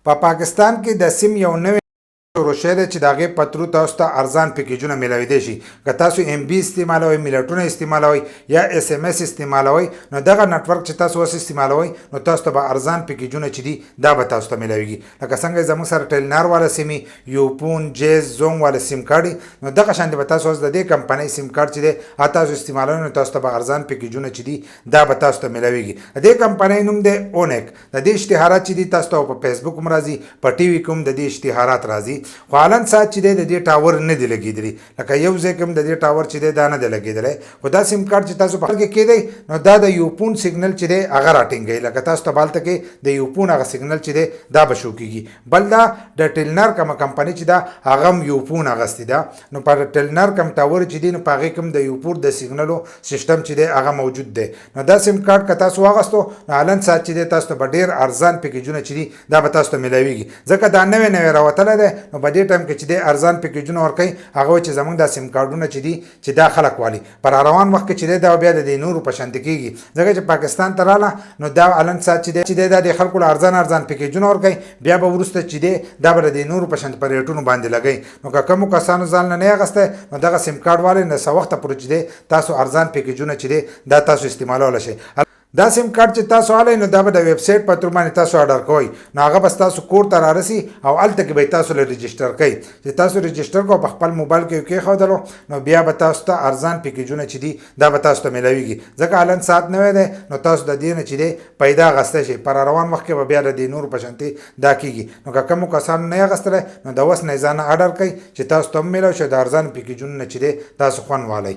په پاکستان کې د سیم یو نوې شروع ده چې د هغې په ترو تاسو ته ارزان پیکیجونه میلاویدی شي. که تاسو ام بي استعمالوئ، ملیټونه استعمالوئ یا اس ام اس استعمالوئ، نو دغه نټورک چې تاسو اوس استعمالوئ نو تاسو ته به ارزان پیکیجونه چې دي دا به تاسو ته میلاویږي. لکه څنګه زموږ سره ټیلنار والا سیمې، یوپون، جیز، زونګ والا سیم کارډ، نو دغه شان به تاسو اوس د دې کمپنۍ سیم کارډ چې دی تاسو استعمالوئ نو تاسو ته به ارزان پیکیجونه چې دي دا به تاسو ته میلاویږي. د دې کمپنۍ نوم دی اونیک. د دې اشتهارات چې دي تاسو ته په فیسبوک هم راځي، په ټي وي کې هم د دې اشتهارات راځي. خو حالن ساعت چې دی د دې ټاور نه دی لګېدلی، لکه یو ځای کې هم د دې ټاور چې دی دا نه دی لګېدلی. خو دا سیم کارډ چې تاسو په کې کېدی نو دا د یوپون سیګنل چې دی هغه راټینګوي. لکه تاسو ته بالته کې د یوپون هغه سیګنل چې دی دا به شو کېږي. بل دا د ټیلنار کومه کمپنۍ چې دا هغه هم یوپون اغوستې ده، نو په ټیلنار کوم ټاور چې دی نو په هغې کې هم د یوپون د سیګنلو سیسټم چې دی هغه موجود دی. نو دا سیم کارډ که تاسو واغستو نو حالن ساعت چې دی تاسو ته به ډېر ارزان پیکیجونه چې دي دا به تاسو ته میلاویږي. ځکه دا نوی نوی راوتلی دی نو په دې ټایم کې چې دی ارزان پیکیجونه ورکوي. هغه چې زمونږ دا سیم کارډونه چې دي چې دا خلک والي پر روان وخت کې چې دی دا بیا د دې نورو په شانتې کېږي. ځکه چې پاکستان ته راله نو دا حالن ساعت چې دی دا د خلکو له ارزان پیکیجونه ورکوي، بیا به وروسته چې دی دا به د نورو په شانتې په ریټونو باندې لګوي. نو که کومو کسانو ځان نه اخیستی نو دغه سیم کارډ والی نه څه وخته پورې چې دی تاسو ارزان پیکیجونه چې دی دا تاسو استعمالولی شئ. دا سیم کارډ چې تاسو والی نو دا به د ویب سایټ په تر باندې تاسو آرډر کوئ، نو هغه به تاسو کور ته رارسي او هلته کې به تاسو له رجسټر کوئ. چې تاسو رجسټر کو په خپل موبایل کې کېښودلو نو بیا به تاسو ته ارزان پیکیجونه چې دي دا به تاسو ته میلاویږي. ځکه حالن ساعت نوی دی نو تاسو د دې نه چې دی پیدا اخیستی شئ. پر روان وخت کې به بیا د دې نورو په شانتې دا کېږي. نو که کومو کسانو نه یې اخیستلی نو د اوس نه یې ځانه آرډر کوئ چې تاسو ته هم میلاو شي د ارزان پیکیجونو نه چې دی تاسو خوند والئ.